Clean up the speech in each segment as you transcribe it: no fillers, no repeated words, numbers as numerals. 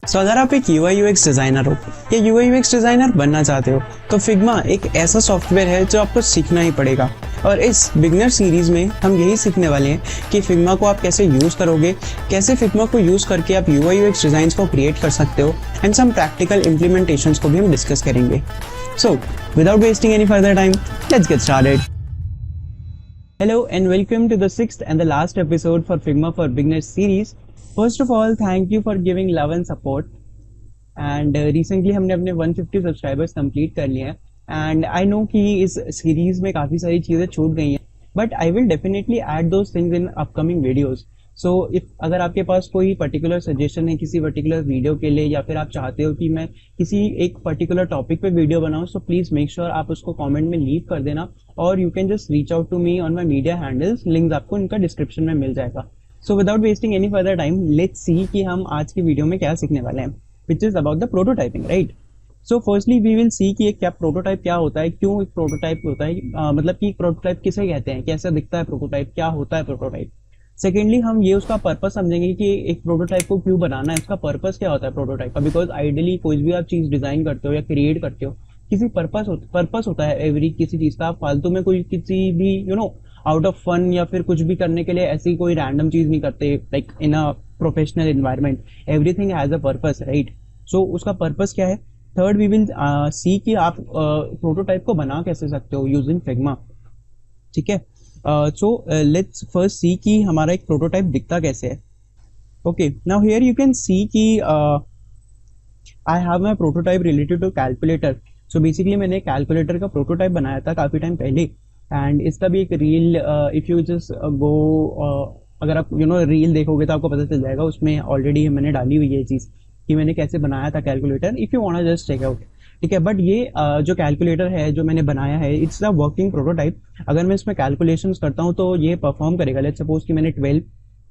सो अगर आप एक UI UX डिज़ाइनर हो या UI UX डिज़ाइनर बनना चाहते हो तो फिग्मा एक ऐसा सॉफ्टवेयर है जो आपको सीखना ही पड़ेगा। और इस बिगनर सीरीज़ में हम यही सीखने वाले हैं कि फिग्मा को आप कैसे यूज़ करोगे, कैसे फिग्मा को यूज़ करके आप UI UX डिज़ाइंस को क्रिएट कर सकते हो एंड सम प्रैक्टिकल इम्प्लीमेंटेशंस को भी हम डिस्कस करेंगे। सो without wasting any further time, let's get started. Hello and welcome to the sixth and the last episode for Figma for Beginners series. First of all, thank you for giving love and support. And recently हमने अपने 150 subscribers complete कर लिए हैं and I know कि इस series में काफ़ी सारी चीज़ें छूट गई हैं, but I will definitely add those things in upcoming videos. So if अगर आपके पास कोई पर्टिकुलर सजेशन है किसी पर्टिकुलर वीडियो के लिए, या फिर आप चाहते हो कि मैं किसी एक पर्टिकुलर टॉपिक पे वीडियो बनाऊं, सो प्लीज़ मेक श्योर आप उसको कमेंट में लीव कर देना, और you can just reach out to me on my media handles. Links आपको इनका डिस्क्रिप्शन में मिल जाएगा। So without wasting any further time, let's see कि हम आज की वीडियो में क्या सीखने वाले हैं, which is about the prototyping, right. So firstly we will see कि एक क्या प्रोटोटाइप क्या होता है, क्यों एक प्रोटोटाइप होता है, मतलब कि प्रोटोटाइप किसे कहते हैं, कैसे दिखता है प्रोटोटाइप, क्या होता है प्रोटोटाइप। सेकेंडली हम ये उसका पर्पस समझेंगे कि एक प्रोटोटाइप को क्यों बनाना है, उसका पर्पस क्या होता है प्रोटोटाइप का। बिकॉज आइडियली कोई भी आप चीज़ डिजाइन करते हो या क्रिएट करते हो, किसी पर्पस होता है एवरी किसी चीज़ का। आप फालतू में कोई किसी भी आउट ऑफ फन या फिर कुछ भी करने के लिए ऐसी कोई रैंडम चीज़ नहीं करते, like in a professional environment everything has a purpose, right. So उसका पर्पस क्या है। थर्ड वी विल सी कि आप प्रोटोटाइप को बना कैसे सकते हो यूजिंग फिग्मा, ठीक है। सो लेट्स फर्स्ट सी कि हमारा एक प्रोटोटाइप दिखता कैसे है। Okay, now here you can see कि I have my prototype related to calculator. So basically मैंने कैलकुलेटर का प्रोटोटाइप बनाया था काफ़ी टाइम पहले, एंड इसका भी एक reel, if you just go, अगर आप रील देखोगे तो आपको पता चल जाएगा, उसमें ऑलरेडी मैंने डाली हुई है ये चीज़ कि मैंने कैसे बनाया था calculator, if you want just check out, ठीक है। बट ये जो कैलकुलेटर है जो मैंने बनाया है, इट्स अ वर्किंग प्रोटोटाइप। अगर मैं इसमें कैलकुलेशंस करता हूँ तो ये परफॉर्म करेगा। लेट्स सपोज कि मैंने 12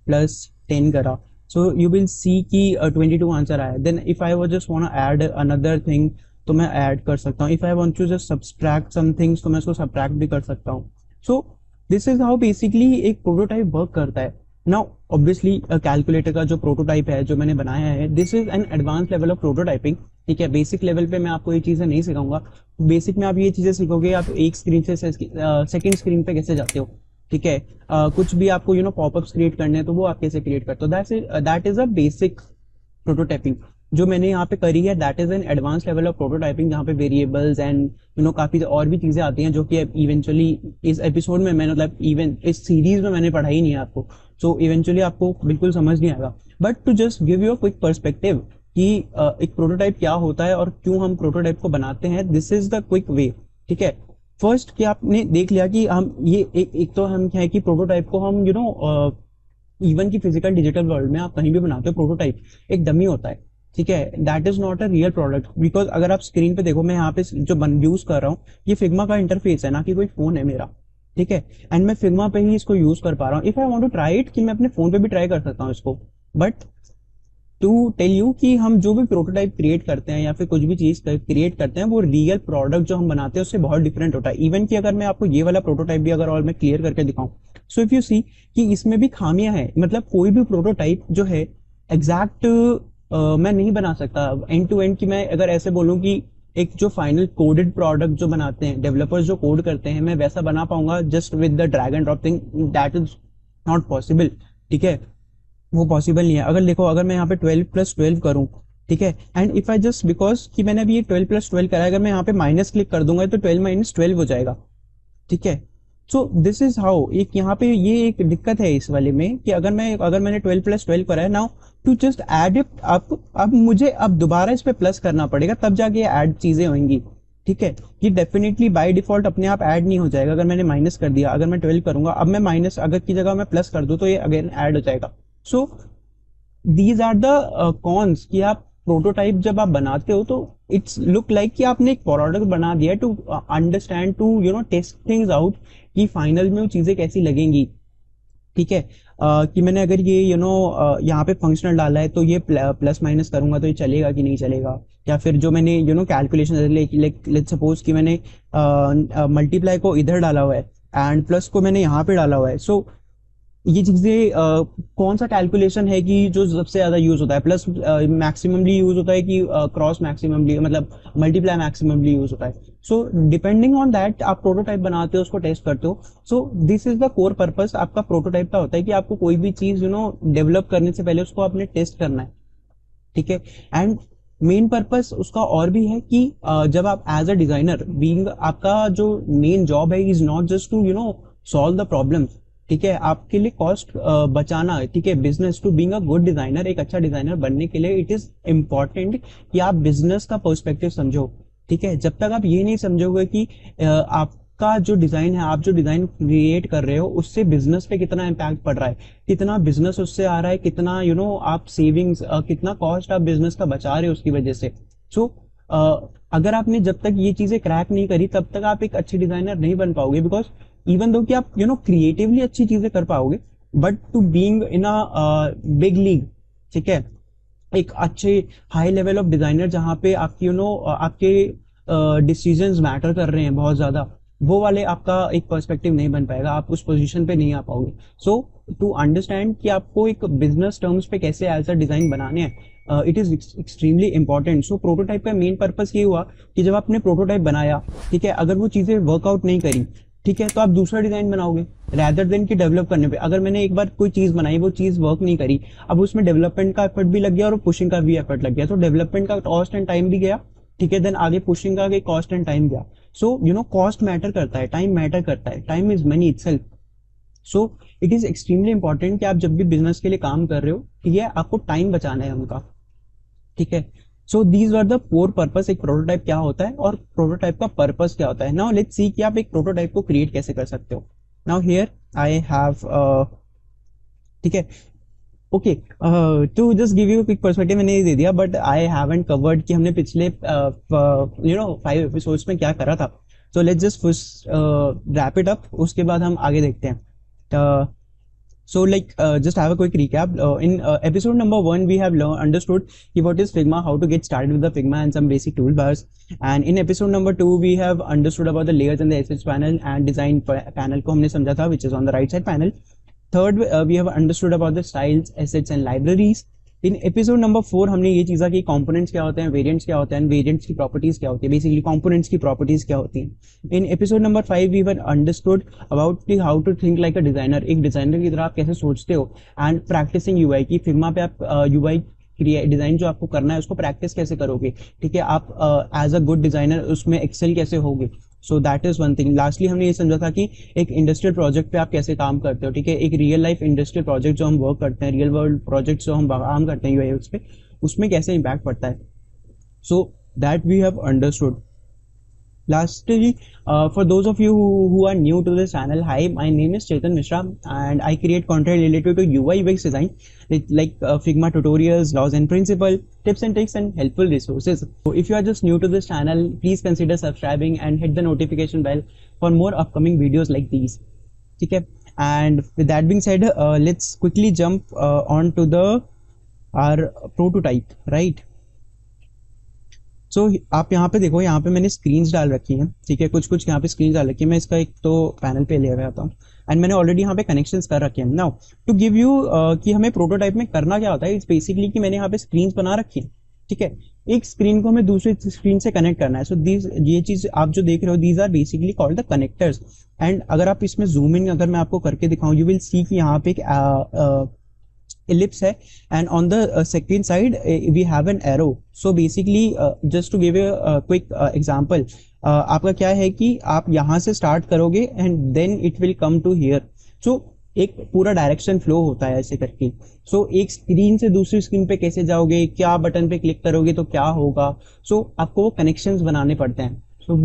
+ 10 करा, सो यू विल सी कि 22 आंसर आया। Then if I was just want add another thing तो मैं ऐड कर सकता हूँ। If I want to just subtract some things तो मैं उसको सब्ट्रैक्ट भी कर सकता हूँ। So this is how basically एक प्रोटोटाइप वर्क करता है। नाउ ऑब्वियसली कैलकुलेटर का जो प्रोटोटाइप है जो मैंने बनाया है, this is an advance level of prototyping, ठीक है। बेसिक लेवल पे मैं आपको ये चीज़ें नहीं सिखाऊंगा। बेसिक में आप ये चीज़ें सीखोगे, आप एक स्क्रीन से सेकंड स्क्रीन पे कैसे जाते हो, ठीक है। कुछ भी आपको पॉपअप्स क्रिएट करने हैं तो वो आप कैसे क्रिएट करते हो, that is a basic prototyping. जो मैंने यहाँ पे करी है that is an advance level of prototyping, जहाँ पे वेरिएबल्स एंड काफ़ी और भी चीज़ें आती हैं जो कि इवेंचुअली इस एपिसोड में मैंने, मतलब इवन इस सीरीज में मैंने पढ़ाई नहीं है आपको। सो इवेंचुअली आपको बिल्कुल समझ नहीं आएगा, but to just give you a quick perspective कि एक प्रोटोटाइप क्या होता है और क्यों हम प्रोटोटाइप को बनाते हैं, this is the quick way, ठीक है। फर्स्ट कि आपने देख लिया कि हम ये एक तो हम क्या है कि प्रोटोटाइप को हम इवन की फिजिकल डिजिटल वर्ल्ड में आप कहीं भी बनाते हो, प्रोटोटाइप एक डमी होता है, ठीक है। That is not a real product. Because अगर आप स्क्रीन पे देखो, मैं यहाँ पे जो यूज कर रहा हूँ ये फिग्मा का इंटरफेस है, ना कि कोई फोन है मेरा, ठीक है। एंड मैं फिग्मा पे ही इसको यूज कर पा रहा हूँ। If I want to try it, कि मैं अपने फोन पे भी ट्राई कर सकता हूँ इसको, बट टू टेल यू कि हम जो भी प्रोटोटाइप क्रिएट करते हैं या फिर कुछ भी चीज क्रिएट करते हैं, वो रियल प्रोडक्ट जो हम बनाते हैं उससे बहुत डिफरेंट होता है। इवन कि अगर मैं आपको ये वाला प्रोटोटाइप भी अगर और मैं क्लियर करके दिखाऊं, सो इफ यू सी कि इसमें भी खामियां हैं। मतलब कोई भी प्रोटोटाइप जो है एग्जैक्ट मैं नहीं बना सकता एंड टू एंड, कि मैं अगर ऐसे बोलूं कि एक जो फाइनल कोडेड प्रोडक्ट जो बनाते हैं डेवलपर्स जो कोड करते हैं, मैं वैसा बना पाऊंगा just with the drag and drop thing, that is not possible, ठीक है। वो पॉसिबल नहीं है। अगर देखो, अगर मैं यहाँ पे 12 + 12 करूँ, ठीक है, and if I just, because कि मैंने अभी ये 12 + 12 करा है, अगर मैं यहाँ पे माइनस क्लिक कर दूंगा तो 12 - 12 हो जाएगा, ठीक है। सो दिस इज हाउ, एक यहाँ पे ये एक दिक्कत है इस वाले में कि अगर मैंने 12 + 12 करा है, now to just add it अब मुझे अब दोबारा इस पे प्लस करना पड़ेगा, तब जाके ऐड चीजें होंगी, ठीक है। ये डेफिनेटली बाय डिफॉल्ट अपने आप ऐड नहीं हो जाएगा। अगर मैंने माइनस कर दिया, अगर मैं 12 करूंगा, अब मैं माइनस अगर की जगह मैं प्लस कर दूं तो ये अगेन ऐड हो जाएगा। So these are the cons कि आप प्रोटोटाइप जब आप बनाते हो तो इट्स लुक लाइक कि आपने एक प्रोडक्ट बना दिया to understand, to test things out कि फाइनल में वो चीजें कैसी लगेंगी, ठीक है। कि मैंने अगर ये यहाँ पे फंक्शनल डाला है तो ये प्लस माइनस करूंगा तो ये चलेगा कि नहीं चलेगा, या फिर जो मैंने कैलकुलेशन, लेट्स सपोज कि मैंने मल्टीप्लाई को इधर डाला हुआ है एंड प्लस को मैंने यहाँ पे डाला हुआ है। सो ये चीजें कौन सा कैलकुलेशन है कि जो सबसे ज्यादा यूज होता है, प्लस मैक्सिममली यूज होता है कि क्रॉस मैक्सिममली, मतलब मल्टीप्लाई मैक्सिममली यूज होता है। सो डिपेंडिंग ऑन दैट आप प्रोटोटाइप बनाते हो, उसको टेस्ट करते हो। सो this is the core purpose आपका प्रोटोटाइप का होता है कि आपको कोई भी चीज डेवलप करने से पहले उसको आपने टेस्ट करना है, ठीक है। एंड मेन पर्पस उसका और भी है कि जब आप एज अ डिजाइनर बीइंग, आपका जो मेन जॉब है is not just to solve the problems, ठीक है। आपके लिए कॉस्ट बचाना, ठीक है। Business to being a good designer, एक अच्छा डिजाइनर बनने के लिए इट इज इम्पॉर्टेंट कि आप बिजनेस का पर्सपेक्टिव समझो, ठीक है। जब तक आप ये नहीं समझोगे कि आपका जो डिजाइन है, आप जो डिजाइन क्रिएट कर रहे हो उससे बिजनेस पे कितना इम्पैक्ट पड़ रहा है, कितना बिजनेस उससे आ रहा है, कितना आप सेविंग्स, कितना कॉस्ट आप बिजनेस का बचा रहे हो उसकी वजह से। सो अगर आपने जब तक ये चीजें क्रैक नहीं करी तब तक आप एक अच्छे डिजाइनर नहीं बन पाओगे। बिकॉज इवन दो कि आप क्रिएटिवली अच्छी चीजें कर पाओगे, but to being in a big league, ठीक है, एक अच्छे हाई लेवल ऑफ डिजाइनर जहाँ पे आपकी आपके डिसीजंस मैटर कर रहे हैं बहुत ज्यादा, वो वाले आपका एक पर्सपेक्टिव नहीं बन पाएगा, आप उस पोजीशन पे नहीं आ पाओगे। सो टू अंडरस्टैंड कि आपको एक बिजनेस टर्म्स पे कैसे एज अ डिजाइन बनाने हैं, it is extremely important. So prototype का मेन पर्पस ये हुआ कि जब आपने प्रोटोटाइप बनाया, ठीक है, अगर वो चीजें वर्कआउट नहीं करी, ठीक है, तो आप दूसरा डिजाइन बनाओगे रैदर देन कि डेवलप करने पे। अगर मैंने एक बार कोई चीज बनाई, वो चीज वर्क नहीं करी, अब उसमें डेवलपमेंट का एफर्ट भी लग गया और पुशिंग का भी एफर्ट लग गया, तो डेवलपमेंट का कॉस्ट एंड टाइम भी गया, ठीक है, देन आगे पुशिंग का कॉस्ट एंड टाइम गया। सो कॉस्ट मैटर करता है, टाइम मैटर करता है, time is money itself. So it is extremely important कि आप जब भी बिजनेस के लिए काम कर रहे हो, ठीक है, आपको टाइम बचाना है उनका, ठीक है। So these are the four purpose, एक प्रोटोटाइप क्या होता है और प्रोटोटाइप का पर्पस क्या होता है। नाउ लेट्स सी कि आप एक प्रोटोटाइप को क्रिएट कैसे कर सकते हो। नाउ हियर आई हैव, ठीक है, okay, to just give you quick perspective, मैंने ये दे दिया, बट आई हैवंट कवर्ड कि हमने पिछले 5 एपिसोड्स में क्या करा था। So let's just first wrap it up, उसके बाद हम आगे देखते हैं। So like just have a quick recap. In episode number 1 we have understood what is Figma, how to get started with the Figma and some basic toolbars. And in episode number 2 we have understood about the layers and the assets panel and design panel को हमने समझा था, which is on the right side panel. Third we have understood about the styles, assets and libraries. In episode number 4 हमने ये चीज़ा कि components क्या होते हैं, वेरिएंट्स क्या होते हैं, वेरिएंट्स की प्रॉपर्टीज क्या होती है, बेसिकली कंपोनेंट्स की प्रॉपर्टीज क्या होती हैं। In episode number 5 we were understood about how to think like a designer, एक डिजाइनर की तरह आप कैसे सोचते हो, एंड प्रैक्टिसिंग यूआई की फिग्मा पे आप यूआई डिजाइन जो आपको करना है उसको प्रैक्टिस कैसे करोगे, ठीक है, आप एज अ गुड डिजाइनर उसमें एक्सेल कैसे होगे। सो that is one thing. Lastly हमने ये समझा था कि एक इंडस्ट्रियल प्रोजेक्ट पे आप कैसे काम करते हो, ठीक है, एक रियल लाइफ इंडस्ट्रियल प्रोजेक्ट जो हम वर्क करते हैं, रियल वर्ल्ड प्रोजेक्ट जो हम काम करते हैं यूआईयूएक्स पे, उसमें कैसे इम्पैक्ट पड़ता है। So that we have understood. Lastly, for those of you who are new to this channel, hi, my name is Chetan Mishra and I create content related to UI UX design like Figma tutorials, laws and principles, tips and tricks and helpful resources. So if you are just new to this channel, please consider subscribing and hit the notification bell for more upcoming videos like these. Okay, and with that being said, let's quickly jump on to the our prototype, right? सो आप यहाँ पे देखो, यहाँ पे मैंने screens डाल रखी हैं, ठीक है, कुछ कुछ यहाँ पे स्क्रीन डाल रखी है। मैं इसका एक तो पैनल पे ले आता हूँ एंड मैंने ऑलरेडी यहाँ पे कनेक्शंस कर रखे हैं। नाउ टू गिव यू कि हमें प्रोटोटाइप में करना क्या होता है, इट्स बेसिकली कि मैंने यहाँ पे स्क्रीन्स बना रखी है, ठीक है, एक स्क्रीन को हमें दूसरी स्क्रीन से कनेक्ट करना है। सो दीज, ये चीज आप जो देख रहे हो, these are basically called the connectors. And अगर आप इसमें जूम इन अगर मैं आपको करके दिखाऊं, यू विल सी कि यहाँ पे एक ellipse है and on the second side we have an arrow. So basically just to give you a quick example, आपका क्या है कि आप यहाँ से स्टार्ट करोगे and then it will come to here. So एक पूरा डायरेक्शन फ्लो होता है ऐसे करके। सो एक स्क्रीन से दूसरी स्क्रीन पे कैसे जाओगे, क्या बटन पे क्लिक करोगे तो क्या होगा, सो आपको वो कनेक्शंस बनाने पड़ते हैं। सो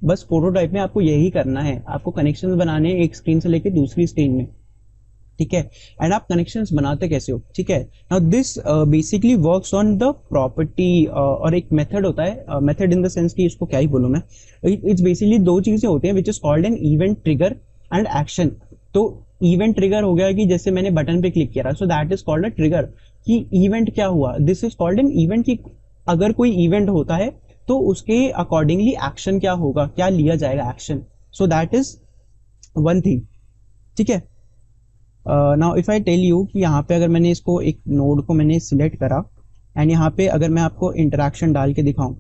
बस प्रोटोटाइप में आपको यही करना है, आपको कनेक्शंस बनाने हैं एक स्क्रीन से लेके दूसरी स्क्रीन में, ठीक है। एंड आप कनेक्शंस बनाते कैसे हो, ठीक है। Now this basically works on the property, और एक मेथड होता है, मेथड इन द सेंस कि इसको क्या ही बोलूं मैं, इट्स बेसिकली दो चीजें होती हैं विच is called an event trigger and action. तो इवेंट ट्रिगर हो गया कि जैसे मैंने बटन पे क्लिक किया, सो that is called a trigger, कि इवेंट क्या हुआ, this is called an event, कि अगर कोई इवेंट होता है तो उसके अकॉर्डिंगली एक्शन क्या होगा, क्या लिया जाएगा action. So that is one thing, ठीक है। Now if I tell you कि यहाँ पे अगर मैंने इसको एक नोड को मैंने सिलेक्ट करा एंड यहाँ पे अगर मैं आपको इंटरेक्शन डाल के दिखाऊं,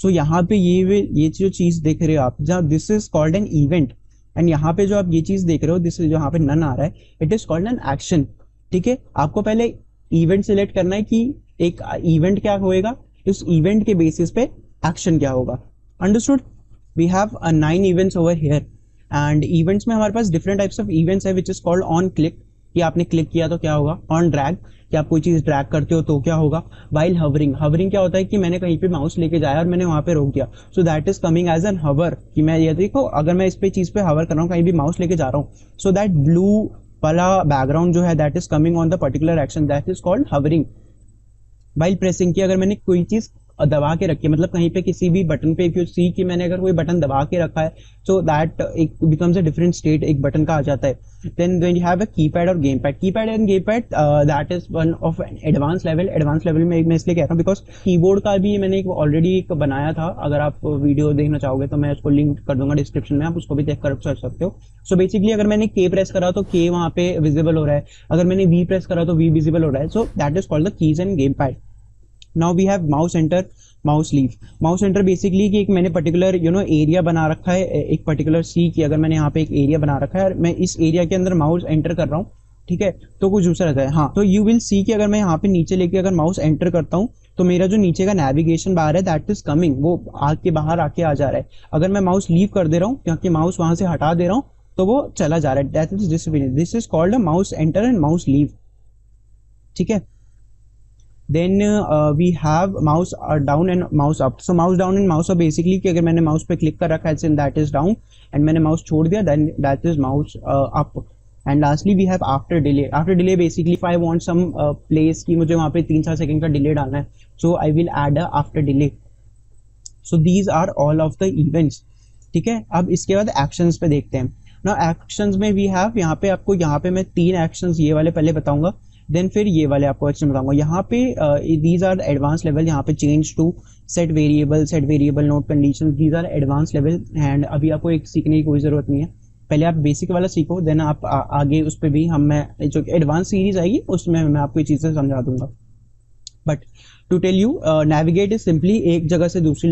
सो यहाँ पे ये जो चीज देख रहे हो आप, जहाँ this is called an event, and यहाँ पे जो आप ये चीज देख रहे हो, दिस जो यहाँ पे नन आ रहा है, it is called an action. ठीक है, आपको पहले इवेंट सिलेक्ट करना है कि एक इवेंट क्या होएगा, उस इवेंट के बेसिस पे एक्शन क्या होगा। Understood? We have 9 events over here, and events में हमारे पास डिफरेंट टाइप्स ऑफ इवेंट्स है which is called on click, कि आपने क्लिक किया तो क्या होगा, ऑन ड्रैग कि आप कोई चीज ड्रैग करते हो तो क्या होगा, वाइल हवरिंग, हवरिंग क्या होता है कि मैंने कहीं पे माउस लेके जाया और मैंने वहां पे रोक दिया, so that is coming as an hover, कि मैं ये देखो अगर मैं इस पे चीज पे हवर कर रहा हूँ, कहीं भी माउस लेके जा रहा हूँ, सो दैट ब्लू वाला बैकग्राउंड जो है that is coming on the particular action, that is called hovering. While pressing की अगर मैंने कोई चीज दबा के रखी है, मतलब कहीं पे किसी भी बटन पे इफ यू सी कि मैंने अगर कोई बटन दबा के रखा है, सो दैट एक बिकम्स अ डिफरेंट स्टेट एक बटन का आ जाता है। Then when you have a keypad और game pad, keypad and game pad that is one of advance level. Advance level में मैं इसलिए कह रहा हूँ बिकॉज कीबोर्ड का भी मैंने ऑलरेडी एक बनाया था, अगर आप वीडियो देखना चाहोगे तो मैं उसको लिंक कर दूंगा डिस्क्रिप्शन में, आप उसको भी देख कर कर सकते हो। सो बेसिकली अगर मैंने के प्रेस करा तो के वहां पे विजिबल हो रहा है, अगर मैंने वी प्रेस करा तो वी विजिबल हो रहा है, so that is called the keys and game pad. Now we have mouse enter, mouse leave. Mouse enter basically कि एक मैंने पर्टिकुलर एरिया बना रखा है, एक पर्टिकुलर सी की अगर मैंने यहाँ पे एक एरिया बना रखा है और मैं इस एरिया के अंदर माउस एंटर कर रहा हूँ, ठीक है, तो कुछ दूसरा रहता है। हाँ, तो यू विल सी कि अगर मैं यहाँ पे नीचे लेके अगर माउस एंटर करता हूँ तो मेरा जो नीचे का नेविगेशन बार है दैट इज कमिंग, वो आके बाहर आके आ जा रहा है। अगर मैं माउस लीव कर दे रहा हूँ, क्योंकि माउस वहां से हटा दे रहा हूँ, तो वो चला जा रहा है। That is this is called a mouse enter and mouse leave. ठीक है, then we have mouse down and mouse up. So mouse down and mouse up basically कि अगर मैंने माउस पे क्लिक कर रखा है then that is down, and मैंने माउस छोड़ दिया then that is mouse up. And lastly we have after delay. After delay basically if I want some place कि मुझे वहाँ पे 3-4 सेकंड का डिले डालना है, so I will add a after delay. So these are all of the events. ठीक है, अब इसके बाद एक्शंस पे देखते हैं ना। एक्शंस में वी हैव, यहाँ पे आपको यहाँ पे मैं 3 एक्शंस ये वाले पहले बताऊंगा, देन फिर ये वाले आपको एक्शन बताऊंगा। यहाँ पे दीज आर एडवांस लेवल, यहाँ पे change to set variable note condition, these are advance level. And अभी आपको एक सीखने की कोई जरूरत नहीं है, पहले आप बेसिक वाला सीखो, देन आप आगे उस पर भी मैं जो एडवांस सीरीज आएगी उसमें मैं आपको ये चीजें समझा दूंगा। But to tell you, navigate is simply एक जगह से दूसरी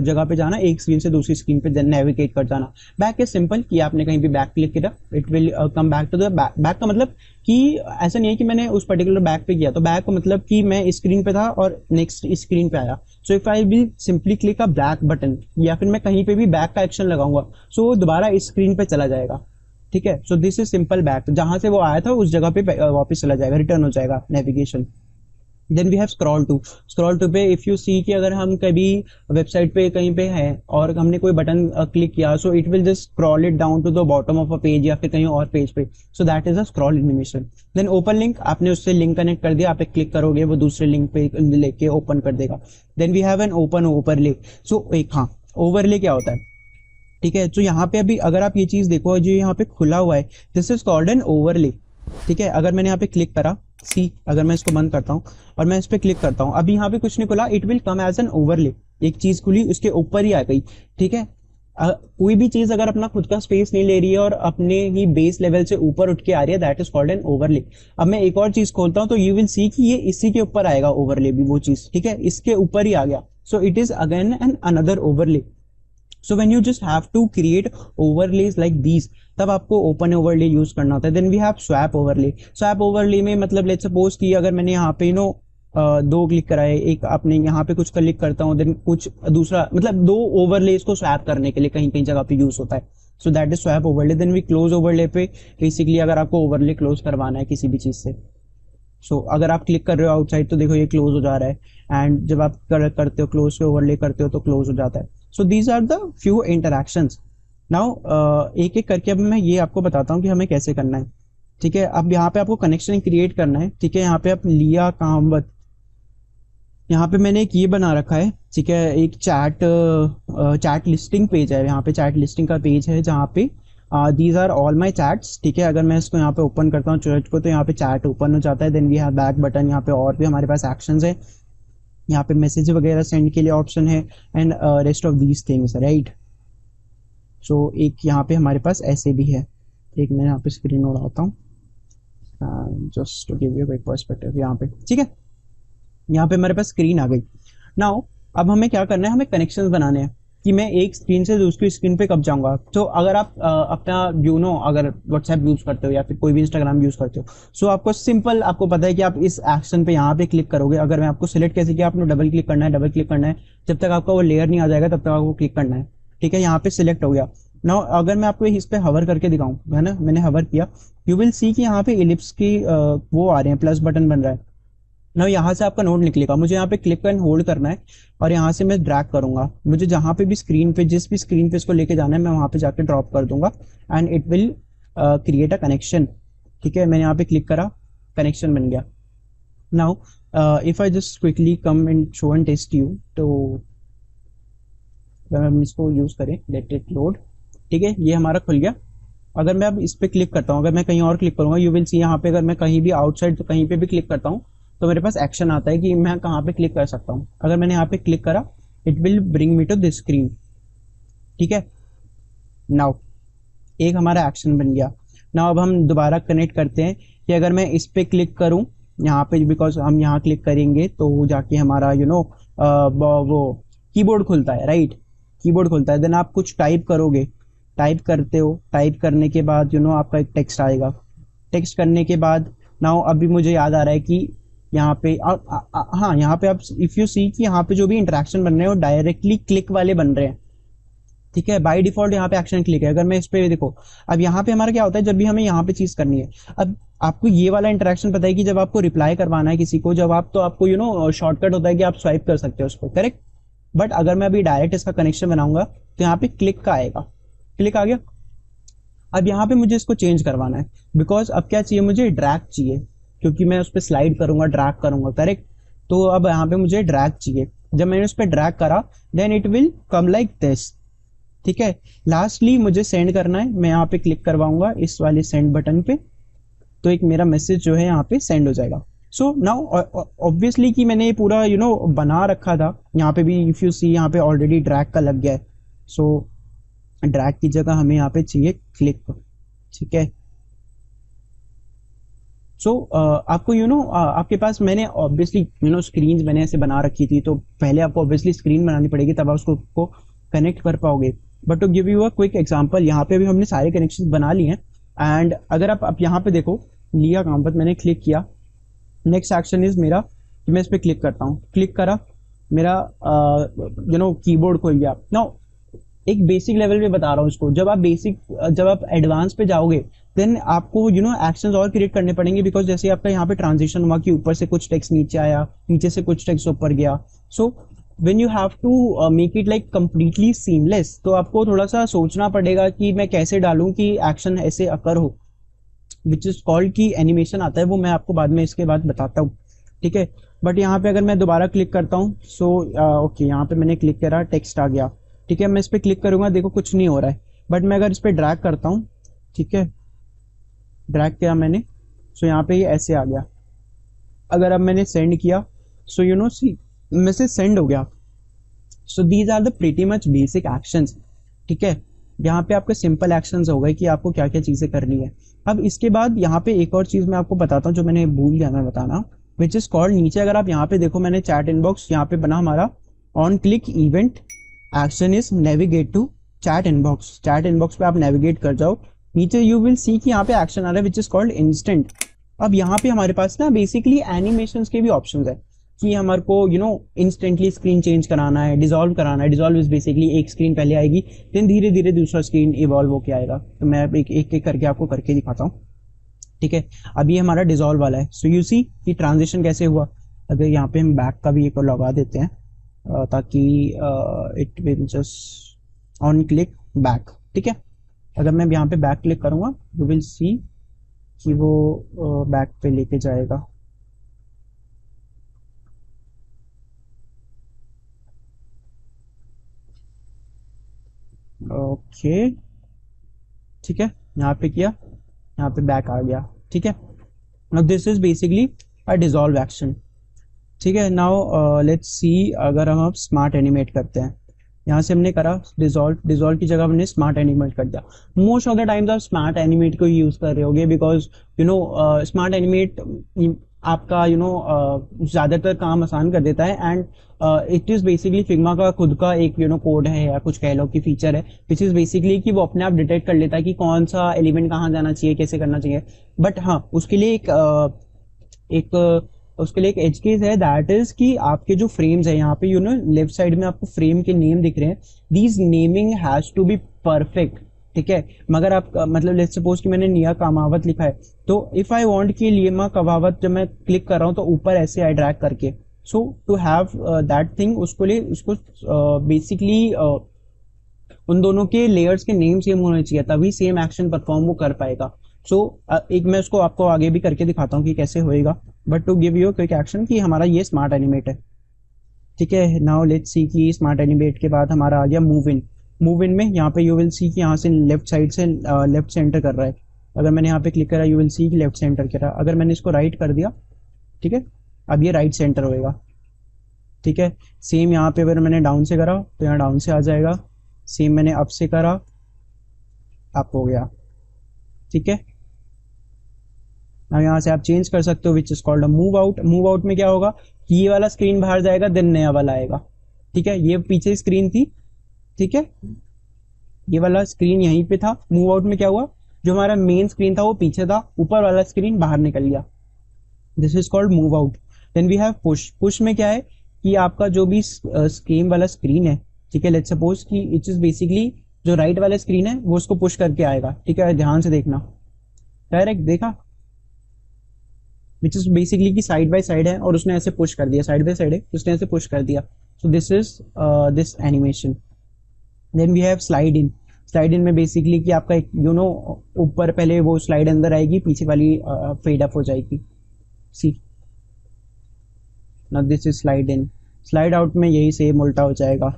जगह पे जाना, एक स्क्रीन से दूसरी स्क्रीन पे नेविगेट कर जाना। बैक इज सिंपल कि आपने कहीं भी बैक क्लिक किया it will come back to the back. का मतलब कि ऐसा नहीं है कि मैंने उस पर्टिकुलर बैक पे किया, तो बैक का मतलब कि मैं स्क्रीन पे था और नेक्स्ट स्क्रीन पे आया। So if I will simply click a back button, या फिर मैं कहीं पे भी बैक का एक्शन लगाऊंगा, सो दोबारा इस स्क्रीन पे चला जाएगा। ठीक है, सो दिस इज सिंपल बैक, जहां से वो आया था उस जगह पे वापस चला जाएगा, रिटर्न हो जाएगा navigation. Then we have scroll to. Scroll to पे इफ यू सी कि अगर हम कभी वेबसाइट पे कहीं पे हैं और हमने कोई बटन क्लिक किया, so it will just scroll it down to the bottom of a page या फिर कहीं और पेज पे, so that is a scroll animation. Then open link, आपने उससे लिंक कनेक्ट कर दिया, आप एक क्लिक करोगे वो दूसरे लिंक पे लेके ओपन कर देगा। Then we have an open overlay. So एक, हाँ, ओवरले क्या होता है, ठीक है, तो यहाँ पे अभी अगर आप ये चीज देखो जो यहाँ पे खुला हुआ है, this is called an overlay. ठीक है, अगर मैंने यहाँ पे क्लिक करा, सी अगर मैं इसको बंद करता हूँ और मैं इस पे क्लिक करता हूँ, अभी यहाँ पे कुछ नहीं खुला, it will come as an overlay. एक चीज खुली उसके ऊपर ही आ गई। ठीक है, कोई भी चीज अगर अपना खुद का स्पेस नहीं ले रही है और अपने ही बेस लेवल से ऊपर उठ के आ रही है, that is called an overlay. अब मैं एक और चीज खोलता हूँ तो यू विल सी कि ये इसी के ऊपर आएगा ओवरले भी, वो चीज, ठीक है, इसके ऊपर ही आ गया, so it is again an another overlay. So when you just have to create overlays like these, तब आपको open overlay यूज करना होता है। Then we have swap overlay. Swap overlay में मतलब let's suppose कि अगर मैंने यहाँ पे दो क्लिक कराए, एक आपने यहाँ पे कुछ क्लिक करता हूँ, देन कुछ दूसरा, मतलब 2 ओवरलेस को स्वैप करने के लिए कहीं कहीं जगह पे यूज होता है। So that is swap overlay. Then we close overlay पे बेसिकली अगर आपको ओवरले क्लोज करवाना है किसी भी चीज से, सो अगर आप क्लिक कर रहे हो आउटसाइड तो देखो ये क्लोज हो जा रहा है, एंड जब आप करते हो क्लोज पे ओवरले करते हो तो क्लोज हो जाता है। So these are the few interactions. Now एक एक करके अब मैं ये आपको बताता हूँ कि हमें कैसे करना है। ठीक है, अब यहाँ पे आपको कनेक्शन क्रिएट करना है। ठीक है, यहाँ पे आप लिया कामवत, यहाँ पे मैंने एक ये बना रखा है, ठीक है, एक चैट लिस्टिंग पेज है, यहाँ पे चैट लिस्टिंग का पेज है जहाँ पे these are all my chats. ठीक है, अगर मैं इसको यहाँ पे ओपन करता हूँ चैट को तो यहाँ पे चैट ओपन हो जाता है। Then we have back button, यहाँ पे और भी हमारे पास एक्शंस है, यहाँ पे मैसेज वगैरह सेंड के लिए ऑप्शन है, and rest of these things, right. So एक यहाँ पे हमारे पास ऐसे भी है, एक मैं यहाँ पे स्क्रीन उड़ाता हूँ। Just to give you quick perspective यहाँ पे, ठीक है। यहाँ पे हमारे पास स्क्रीन आ गई। नाउ अब हमें क्या करना है, हमें कनेक्शंस बनाने हैं कि मैं एक स्क्रीन से दूसरी स्क्रीन पे कब जाऊंगा। तो अगर आप अपना अगर व्हाट्सएप यूज करते हो या फिर कोई भी इंस्टाग्राम यूज करते हो, सो आपको सिंपल, आपको पता है कि आप इस एक्शन पे यहाँ पे क्लिक करोगे। अगर मैं आपको सिलेक्ट कैसे किया, आपने डबल क्लिक करना है, डबल क्लिक करना है, जब तक आपका वो लेयर नहीं आ जाएगा तब तक आपको क्लिक करना है, ठीक है। यहाँ पे सिलेक्ट हो गया। नाउ अगर मैं आपको इस पे हवर करके दिखाऊं, है ना, मैंने हवर किया, यू विल सी कि यहाँ पे इलिप्स की वो आ रहे हैं, प्लस बटन बन रहा है ना। यहाँ से आपका नोड निकलेगा, मुझे यहाँ पे क्लिक एंड होल्ड करना है और यहाँ से मैं ड्रैग करूंगा। मुझे जहां पे भी स्क्रीन पे, जिस भी स्क्रीन पे इसको लेके जाना है, मैं वहां पे जाके ड्रॉप कर दूंगा and it will create a connection, ठीक है। मैंने यहाँ पे क्लिक करा, कनेक्शन बन गया। Now if I just quickly come and show and test you, तो अगर हम इसको यूज करें, लेट इट लोड, ठीक है, ये हमारा खुल गया। अगर मैं अब इस पे क्लिक करता हूँ, अगर मैं कहीं और क्लिक करूंगा, यू विल सी यहाँ पे, अगर मैं कहीं भी आउटसाइड तो कहीं पे भी क्लिक करता हूँ तो मेरे पास एक्शन आता है कि मैं कहाँ पे क्लिक कर सकता हूँ। अगर मैंने यहाँ पे क्लिक करा, it will bring me to this screen, ठीक है। नाउ एक हमारा एक्शन बन गया। नाउ अब हम दोबारा कनेक्ट करते हैं कि अगर मैं इस पे क्लिक करूं यहाँ पे, बिकॉज हम यहाँ क्लिक करेंगे तो जाके हमारा वो कीबोर्ड खुलता है, राइट, कीबोर्ड खुलता है। देन आप कुछ टाइप करोगे, टाइप करते हो, टाइप करने के बाद आपका एक टेक्स्ट आएगा। टेक्स्ट करने के बाद नाउ अभी मुझे याद आ रहा है कि यहाँ पे हाँ, यहाँ पे आप इफ यू सी कि यहाँ पे जो भी इंटरेक्शन बन रहे हैं वो डायरेक्टली क्लिक वाले बन रहे हैं, ठीक है। बाय डिफॉल्ट यहाँ पे एक्शन क्लिक है। अगर मैं इस पे देखो, अब यहाँ पे हमारा क्या होता है, जब भी हमें यहाँ पे चीज करनी है, अब आपको ये वाला इंटरेक्शन पता है कि जब आपको रिप्लाई करवाना है किसी को, जब आप, तो आपको शॉर्टकट होता है कि आप स्वाइप कर सकते हो उसको, करेक्ट। बट अगर मैं अभी डायरेक्ट इसका कनेक्शन बनाऊंगा तो यहाँ पे क्लिक का आएगा, क्लिक आ गया। अब यहाँ पे मुझे इसको चेंज करवाना है, बिकॉज अब क्या चाहिए, मुझे ड्रैग चाहिए, क्योंकि मैं उस पर स्लाइड करूंगा, ड्रैग करूंगा, करेक्ट। तो अब यहाँ पे मुझे ड्रैग चाहिए। जब मैंने उस पर ड्रैग करा, then it will come like this, ठीक है। लास्टली मुझे सेंड करना है, मैं यहाँ पे क्लिक करवाऊंगा इस वाले सेंड बटन पे, तो एक मेरा मैसेज जो है यहाँ पे सेंड हो जाएगा। सो नाउ ऑब्वियसली कि मैंने ये पूरा बना रखा था। यहाँ पे भी इफ यू सी, यहाँ पे ऑलरेडी ड्रैग का लग गया है। सो ड्रैग की जगह हमें यहाँ पे चाहिए क्लिक, ठीक है। सो आपको आपके पास, मैंने ऑब्वियसली स्क्रीन मैंने ऐसे बना रखी थी, तो पहले आपको ऑब्वियसली स्क्रीन बनानी पड़ेगी, तब आप उसको कनेक्ट कर पाओगे। But to give you a quick example, यहाँ पे भी हमने सारे कनेक्शन बना लिए हैं। एंड अगर आप यहाँ पे देखो, लिया काम पर मैंने क्लिक किया, नेक्स्ट एक्शन इज मेरा कि मैं इस पर क्लिक करता हूँ, क्लिक करा, मेरा कीबोर्ड खुल गया। नाउ एक बेसिक लेवल पे बता रहा हूँ इसको, जब आप एडवांस पे जाओगे, देन आपको एक्शंस और क्रिएट करने पड़ेंगे, बिकॉज जैसे आपका यहाँ पे ट्रांजिशन हुआ कि ऊपर से कुछ टेक्स्ट नीचे आया, नीचे से कुछ टेक्स्ट ऊपर गया। So when you have to make it like completely seamless, तो आपको थोड़ा सा सोचना पड़ेगा कि मैं कैसे डालूं कि एक्शन ऐसे अकर हो, विच इज कॉल्ड की एनिमेशन आता है, वो मैं आपको बाद में इसके बाद बताता हूँ, ठीक है। बट यहाँ पे अगर मैं दोबारा क्लिक करता हूँ, सो ओके, यहाँ पे मैंने क्लिक करा, टेक्स्ट आ गया, ठीक है। मैं इस पर क्लिक करूंगा, देखो कुछ नहीं हो रहा है। बट मैं अगर इस पर ड्रैग करता हूँ, ठीक है, ड्रैग किया मैंने, सो यहाँ पे ये ऐसे आ गया। अगर अब मैंने सेंड किया, सो सी मैसेज सेंड हो गया। So these are the pretty much basic actions, ठीक है। यहाँ पे आपके सिंपल एक्शंस हो गए कि आपको क्या क्या चीजें करनी है। अब इसके बाद यहाँ पे एक और चीज मैं आपको बताता हूँ जो मैंने भूल गया मैं बताना, विच इज कॉल्ड, नीचे अगर आप यहाँ पे देखो, मैंने चैट इनबॉक्स यहाँ पे बना हमारा on click event action is navigate to chat inbox. Chat inbox पे आप नेविगेट कर जाओ, नीचे यू विल सी कि यहाँ पे एक्शन आ रहा है विच इज कॉल्ड इंस्टेंट। अब यहाँ पे हमारे पास ना बेसिकली एनिमेशंस के भी ऑप्शंस है कि हमारे को इंस्टेंटली स्क्रीन चेंज कराना है, डिसॉल्व कराना है। डिसॉल्व इज बेसिकली एक स्क्रीन पहले आएगी, देन धीरे धीरे दूसरा स्क्रीन इवॉल्व होके आएगा। तो मैं एक एक करके आपको करके दिखाता हूँ, ठीक है। अब ये हमारा डिसॉल्व वाला है। सो यू सी कि ट्रांजिशन कैसे हुआ। अगर यहाँ पे हम बैक का भी एक और लगा देते हैं, ताकि it will just on click back, ठीक है। अगर मैं यहाँ पे बैक क्लिक करूंगा, यू विल सी कि वो बैक पे लेके जाएगा। ओके, ठीक है, यहाँ पे किया, यहाँ पे बैक आ गया, ठीक है। Now this is basically a dissolve action, ठीक है। नाउ लेट्स सी, अगर हम अब स्मार्ट एनिमेट करते हैं, यहाँ से हमने करा डिजॉल्व की जगह हमने स्मार्ट एनिमेट कर दिया। मोस्ट ऑफ द टाइम्स आप स्मार्ट एनिमेट को यूज कर रहे होगे बिकॉज स्मार्ट एनिमेट आपका ज्यादातर काम आसान कर देता है। And it is basically Figma का खुद का एक कोड है या कुछ कह लो कि फीचर है विच इज बेसिकली कि वो अपने आप डिटेक्ट कर लेता है कि कौन सा एलिमेंट कहाँ जाना चाहिए, कैसे करना चाहिए। बट हाँ, उसके लिए एक एज केस है, दैट इज कि आपके जो फ्रेम्स है यहाँ पे लेफ्ट साइड में आपको फ्रेम के नेम दिख रहे हैं, these naming has to be perfect. ठीक है, मगर आप मतलब लेट्स सपोज कि मैंने निया कामावत लिखा है, तो इफ आई वांट कि लियमा कवावत जब मैं क्लिक कर रहा हूँ तो ऊपर ऐसे आई ड्रैग करके, सो टू हैव दैट थिंग, उसको बेसिकली उन दोनों के लेयर्स के नेम सेम होने चाहिए, तभी सेम एक्शन परफॉर्म वो कर पाएगा। सो एक मैं उसको आपको आगे भी करके दिखाता हूँ कि कैसे होएगा, but to give you quick action कि हमारा ये स्मार्ट एनिमेट है। ठीक है, नाउ लेट्स सी कि स्मार्ट एनिमेट के बाद हमारा आ गया मूव इन में यहाँ पे यू विल सी कि यहाँ से लेफ्ट साइड से लेफ्ट से एंटर कर रहा है। अगर मैंने यहाँ पे क्लिक करा यू विल सी कि लेफ्ट से एंटर करा। अगर मैंने इसको राइट कर दिया, ठीक है, अब ये राइट से एंटर होएगा। ठीक है, सेम यहाँ पे अगर मैंने डाउन से करा तो यहाँ डाउन से आ जाएगा, सेम मैंने अप से करा, अप हो गया। ठीक है, अब यहाँ से आप चेंज कर सकते हो विच is called move out. Move out में क्या होगा कि ये वाला स्क्रीन बाहर जाएगा, देन नया वाला आएगा। ठीक है, ये पीछे स्क्रीन थी, ठीक है, ये वाला स्क्रीन यहीं पे था। मूव आउट में क्या हुआ, जो हमारा मेन स्क्रीन था वो पीछे था, ऊपर वाला स्क्रीन बाहर निकल गया। This is called move out. Then we have push. Push में क्या है कि आपका जो भी स्क्रीन वाला स्क्रीन है, ठीक है, लेट्स सपोज कि इट इज बेसिकली जो राइट वाला स्क्रीन है वो उसको पुश करके आएगा। ठीक है, ध्यान से देखना, डायरेक्ट देखा, विच इज बेसिकली कि साइड बाय साइड है और उसने ऐसे पुश कर दिया, साइड बाय साइड है उसने ऐसे पुश कर दिया। So this is this animation. Then we have slide in. Slide in में बेसिकली कि आपका एक ऊपर पहले वो स्लाइड अंदर आएगी, पीछे वाली फेड अप हो जाएगी। See now this is slide in. Slide out में यही सेम उल्टा हो जाएगा।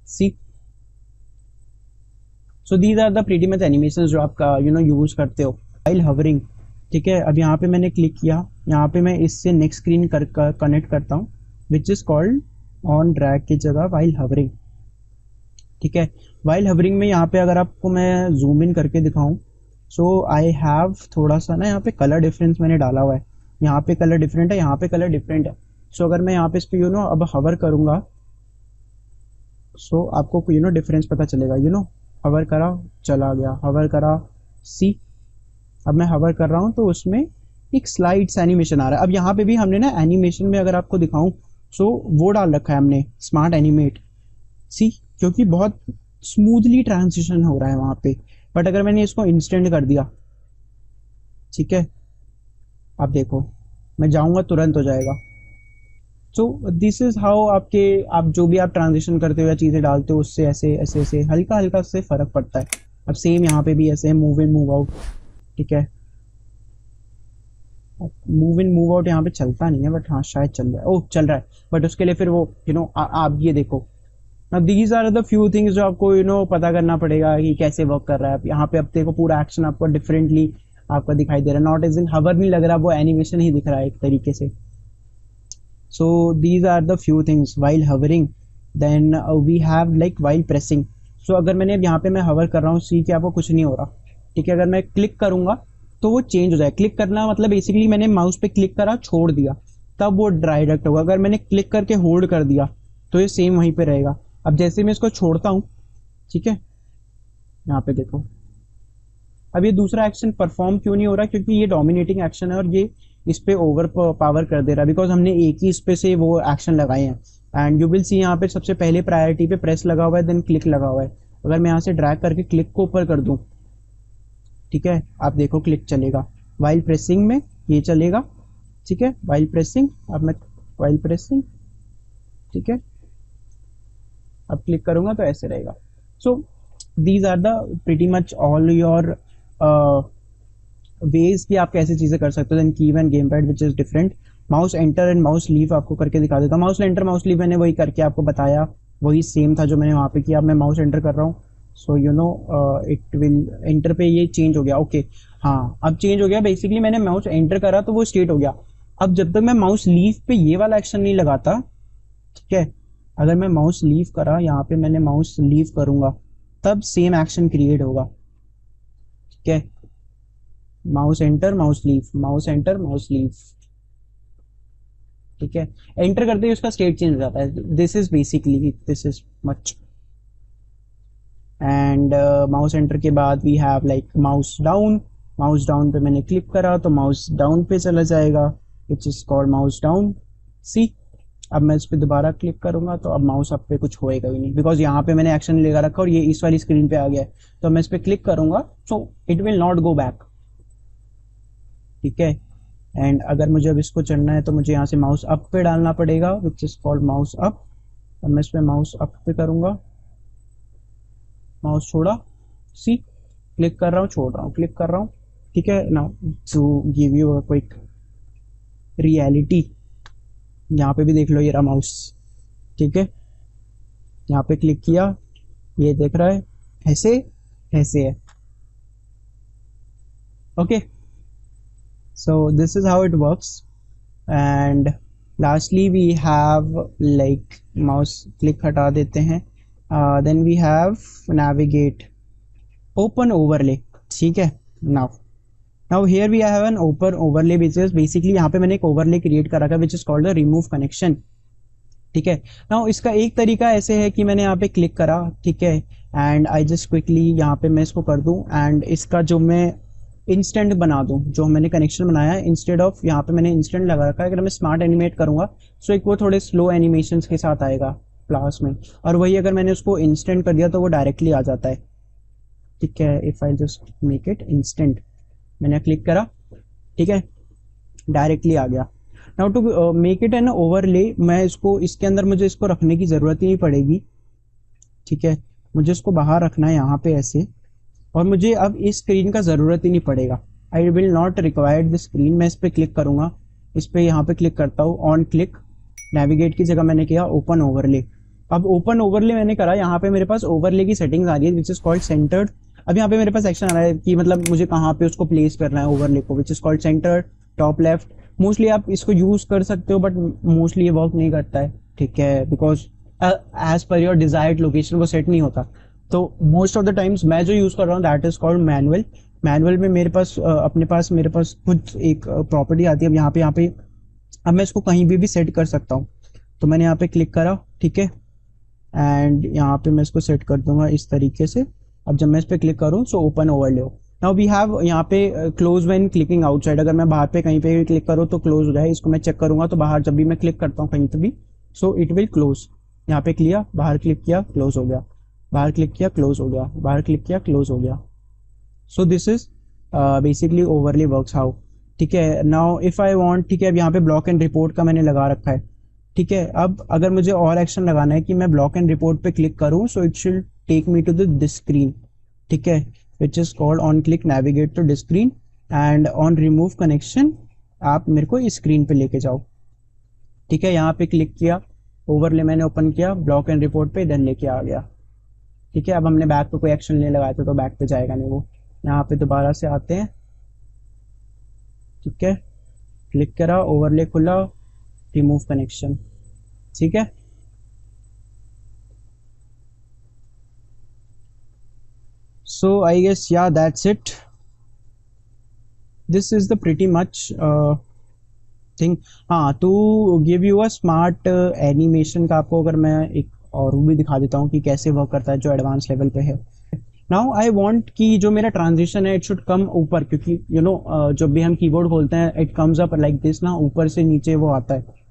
See, so these are the pretty much animations जो आपका यूज करते हो व्हाइल हवरिंग। ठीक है, अब यहाँ पे मैंने क्लिक किया, यहाँ पे मैं इससे नेक्स्ट स्क्रीन कनेक्ट करता हूँ विच इज कॉल्ड ऑन ड्रैग की जगह व्हाइल हवरिंग। ठीक है, व्हाइल हवरिंग में यहाँ पे अगर आपको मैं जूम इन करके दिखाऊं, सो आई हैव थोड़ा सा ना यहाँ पे कलर डिफरेंस मैंने डाला हुआ है। यहाँ पे कलर डिफरेंट है, यहाँ पे कलर डिफरेंट है। सो अगर मैं यहाँ पे इस पे अब हवर करूंगा, सो आपको डिफरेंस पता चलेगा। हवर करा चला गया, हवर करा, सी अब मैं हवर कर रहा हूँ तो उसमें एक स्लाइड्स एनिमेशन आ रहा है। अब यहाँ पे भी हमने ना एनिमेशन में अगर आपको दिखाऊं, सो वो डाल रखा है हमने स्मार्ट एनिमेट। सी, क्योंकि बहुत स्मूथली ट्रांजिशन हो रहा है वहां पे। बट अगर मैंने इसको इंस्टेंट कर दिया, ठीक है, आप देखो मैं जाऊंगा तुरंत हो जाएगा। सो दिस इज हाउ आप जो भी आप ट्रांजिशन करते हो या चीजें डालते हो उससे ऐसे ऐसे ऐसे हल्का हल्का उससे फर्क पड़ता है। अब सेम यहाँ पे भी ऐसे मूव इन मूव आउट। ठीक है, मूव इन मूव आउट यहाँ पे चलता नहीं है, बट हाँ शायद चल रहा है, ओह चल रहा है। बट उसके लिए फिर वो आप ये देखो, these are the few things जो आपको पता करना पड़ेगा कि कैसे वर्क कर रहा है। यहाँ पे अब देखो पूरा एक्शन आपको डिफरेंटली आपका दिखाई दे रहा है, नॉट एज इन हवर नहीं लग रहा, वो एनिमेशन ही दिख रहा है एक तरीके से। So these are the few things while hovering. Then we have like while pressing. So अगर मैंने यहाँ पे मैं हवर कर रहा हूँ, सी कि आपको कुछ नहीं हो रहा। ठीक है, अगर मैं क्लिक करूंगा तो वो चेंज हो जाए। क्लिक करना मतलब बेसिकली मैंने माउस पे क्लिक करा छोड़ दिया तब वो डायरेक्ट होगा। अगर मैंने क्लिक करके होल्ड कर दिया तो ये सेम वहीं पे रहेगा। अब जैसे मैं इसको छोड़ता हूं, ठीक है, यहाँ पे देखो अब ये दूसरा एक्शन परफॉर्म क्यों नहीं हो रहा, क्योंकि ये डोमिनेटिंग एक्शन है और ये इस पे ओवर पावर कर दे रहा है, बिकॉज हमने एक ही इस पे से वो एक्शन लगाए हैं। एंड यू विल सी यहाँ पे सबसे पहले प्रायोरिटी पे प्रेस लगा हुआ है, देन क्लिक लगा हुआ है। अगर मैं यहाँ से ड्रैग करके क्लिक को ऊपर कर दूं, ठीक है, आप देखो क्लिक चलेगा। वाइल प्रेसिंग में ये चलेगा। ठीक है, वाइल प्रेसिंग, अब मैं वाइल प्रेसिंग, ठीक है, अब क्लिक करूंगा तो ऐसे रहेगा। So these are the pretty much all your ways कि आप कैसे चीजें कर सकते हो। Then keys and game pad which is different. Mouse enter and mouse leave आपको करके दिखा देता हूँ। माउस एंटर माउस लीव मैंने वही करके आपको बताया, वही सेम था जो मैंने वहां पे किया। अब मैं माउस एंटर कर रहा हूँ, सो इट विल एंटर पे ये चेंज हो गया। ओके हाँ, अब चेंज हो गया। बेसिकली मैंने माउस एंटर करा तो वो स्ट्रेट हो गया। अब जब तक मैं माउस लीव पे ये वाला एक्शन नहीं लगाता, ठीक है, अगर मैं माउस लीव करा, यहाँ पे मैंने माउस लीव करूंगा तब सेम एक्शन क्रिएट होगा। ठीक है, mouse enter mouse leave, mouse enter mouse leave. ठीक है, एंटर करते ही उसका स्टेट चेंज हो जाता है। This is basically this is much. And mouse enter के बाद we have like mouse down. Mouse down पे मैंने क्लिक करा तो माउस डाउन पे चला जाएगा, which is called mouse down. See, अब मैं इस पे दोबारा क्लिक करूंगा तो अब माउस अप पे कुछ होएगा ही नहीं, बिकॉज यहाँ पे मैंने एक्शन लेकर रखा और ये इस वाली स्क्रीन पे आ गया है। तो मैं इस पे क्लिक करूंगा सो it will not go back. ठीक है, एंड अगर मुझे अब इसको चढ़ना है तो मुझे यहाँ से माउस अप पे डालना पड़ेगा, विच इज कॉल्ड माउस अप। अब मैं इस पे माउस अप पे करूंगा, माउस छोड़ा, सी, क्लिक कर रहा हूँ, छोड़ रहा हूँ, क्लिक कर रहा हूँ। ठीक है, now to give you a quick reality, यहाँ पे भी देख लो ये रहा माउस। ठीक है, यहाँ पे क्लिक किया, ये देख रहा है ऐसे ऐसे है। Okay, so this is how it works. And lastly we have like mouse click हटा देते हैं, then we have navigate, open overlay. ठीक है, now now here we have an open overlay, which is basically यहाँ पे मैंने एक overlay create करा था which is called the remove connection. ठीक है, नाउ इसका एक तरीका ऐसे है कि मैंने यहाँ पे क्लिक करा, ठीक है, एंड आई जस्ट क्विकली यहाँ पे मैं इसको कर दूं एंड इसका जो मैं इंस्टेंट बना दूं, जो मैंने कनेक्शन बनाया है इंस्टेड ऑफ यहाँ पे मैंने इंस्टेंट लगा रखा है। अगर मैं स्मार्ट एनिमेट करूंगा सो एक वो थोड़े स्लो एनिमेशन के साथ आएगा क्लास में, और वही अगर मैंने उसको इंस्टेंट कर दिया तो वो डायरेक्टली आ जाता है। ठीक है, if I just make it instant, मैंने क्लिक करा, ठीक है, डायरेक्टली आ गया। Now to make it an overlay, मैं इसको इसके अंदर मुझे इसको रखने की जरूरत ही नहीं पड़ेगी। ठीक है, मुझे इसको बाहर रखना है यहाँ पे ऐसे, और मुझे अब इस स्क्रीन का जरूरत ही नहीं पड़ेगा। I will not required the screen. मैं इस पे क्लिक करूंगा, इस पे यहाँ पे क्लिक करता हूँ, ऑन क्लिक, नेविगेट की जगह मैंने किया ओपन ओवरले। अब ओपन ओवरले मैंने करा, यहाँ पे मेरे पास ओवरले की सेटिंग्स आ रही है विच इज कॉल्ड सेंटर्ड। अब यहाँ पे मेरे पास एक्शन आ रहा है कि मतलब मुझे कहाँ पे उसको प्लेस करना है ओवरले को, विच is called centre, top left. Mostly आप इसको यूज कर सकते हो बट मोस्टली ये वर्क नहीं करता है। ठीक है, because as per your desired location वो सेट नहीं होता। तो मोस्ट ऑफ द टाइम्स मैं जो यूज कर रहा हूँ that is called manual. Manual में मेरे पास अपने पास मेरे पास खुद एक प्रॉपर्टी आती है। अब यहाँ पे अब मैं इसको कहीं भी सेट कर सकता हूँ। तो मैंने यहाँ पे क्लिक करा, ठीक है, एंड यहाँ पे मैं इसको सेट कर दूंगा इस तरीके से। अब जब मैं इस पे क्लिक करूँ सो ओपन ओवरले हो। नाउ वी हैव यहाँ पे क्लोज व्हेन क्लिकिंग आउटसाइड, अगर मैं बाहर पे कहीं पे भी क्लिक करूँ तो क्लोज हो जाए। इसको मैं चेक करूंगा तो बाहर जब भी मैं क्लिक करता हूँ कहीं पे भी सो इट विल क्लोज। यहाँ पे किया, बाहर क्लिक किया, क्लोज हो गया, बाहर क्लिक किया, क्लोज हो गया, बाहर क्लिक किया, क्लोज हो गया। सो this is basically overlay works how. ठीक है, नाउ इफ आई वांट, ठीक है, अब यहाँ पे ब्लॉक एंड रिपोर्ट का मैंने लगा रखा है। ठीक है, अब अगर मुझे और एक्शन लगाना है कि मैं ब्लॉक एंड रिपोर्ट पे क्लिक करूं so it should take me to this screen. ठीक है, which is called on click navigate to this screen, and on remove connection आप मेरे को इस स्क्रीन पे लेके जाओ। ठीक है, यहाँ पे क्लिक किया, ओवरले मैंने ओपन किया, ब्लॉक एंड रिपोर्ट पे इधर लेके आ गया। ठीक है, अब हमने बैक पे कोई एक्शन नहीं लगाया था तो बैक पे जाएगा नहीं वो। यहाँ पे दोबारा से आते हैं, ठीक है, क्लिक करा, ओवरले खुला, रिमूव कनेक्शन। ठीक है, so I guess yeah that's it. This is the pretty much thing. हाँ, to give you a smart animation का आपको अगर मैं एक और भी दिखा देता हूँ कि कैसे वर्क करता है जो एडवांस लेवल पे है। नाउ आई वांट कि जो मेरा ट्रांजिशन है इट शुड कम ऊपर, क्योंकि यू नो जब भी हम कीबोर्ड खोलते हैं it comes up like this ना, ऊपर से नीचे वो आता है।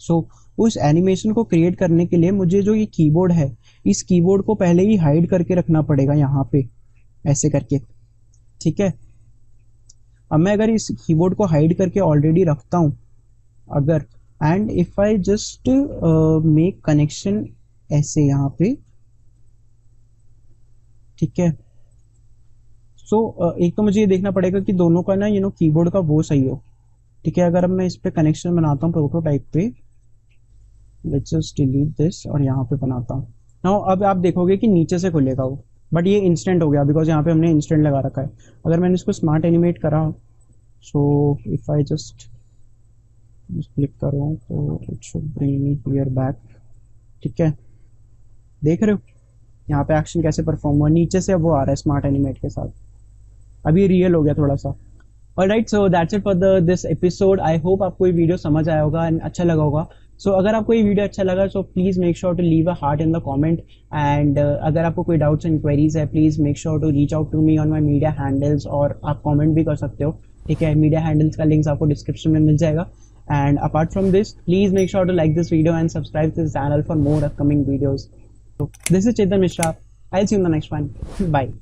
सो उस एनिमेशन को क्रिएट करने के लिए मुझे जो ये कीबोर्ड है इस कीबोर्ड को पहले ही हाइड करके रखना पड़ेगा यहाँ पे ऐसे करके। ठीक है, अब मैं अगर इस कीबोर्ड को हाइड करके ऑलरेडी रखता हूं अगर, and if I just make connection ऐसे यहाँ पे, ठीक है, सो एक तो मुझे ये देखना पड़ेगा कि दोनों का ना कीबोर्ड का वो सही हो। ठीक है, अगर अब मैं इस पे कनेक्शन बनाता हूँ प्रोटोटाइप पे, लेट्स जस्ट डिलीट दिस और यहाँ पे बनाता हूँ। नाउ अब आप देखोगे कि नीचे से खुलेगा वो, बट ये इंस्टेंट हो गया बिकॉज यहाँ पे हमने इंस्टेंट लगा रखा है। अगर मैंने इसको स्मार्ट एनिमेट करा so if I just click करूँ तो it should bring me hear back. ठीक है, देख रहे हो यहाँ पे एक्शन कैसे परफॉर्म हुआ, नीचे से अब वो आ रहा है स्मार्ट एनिमेट के साथ, अभी रियल हो गया थोड़ा सा। Alright, so that's it for the this episode. I hope आपको ये वीडियो समझ आया होगा एंड अच्छा लगा होगा। सो अगर आपको ये वीडियो अच्छा लगा so please make sure to leave a heart in the comment. And अगर आपको कोई डाउट्स एंड क्वेरीज है please make sure to reach out to me on my media handles, और आप कमेंट भी कर सकते हो। ठीक है, मीडिया हैंडल्स का लिंक्स आपको डिस्क्रिप्शन में मिल जाएगा। And apart from this please make sure to like this video and subscribe to this channel for more upcoming videos. This is Chetan Mishra. I'll see you in the next one. Bye.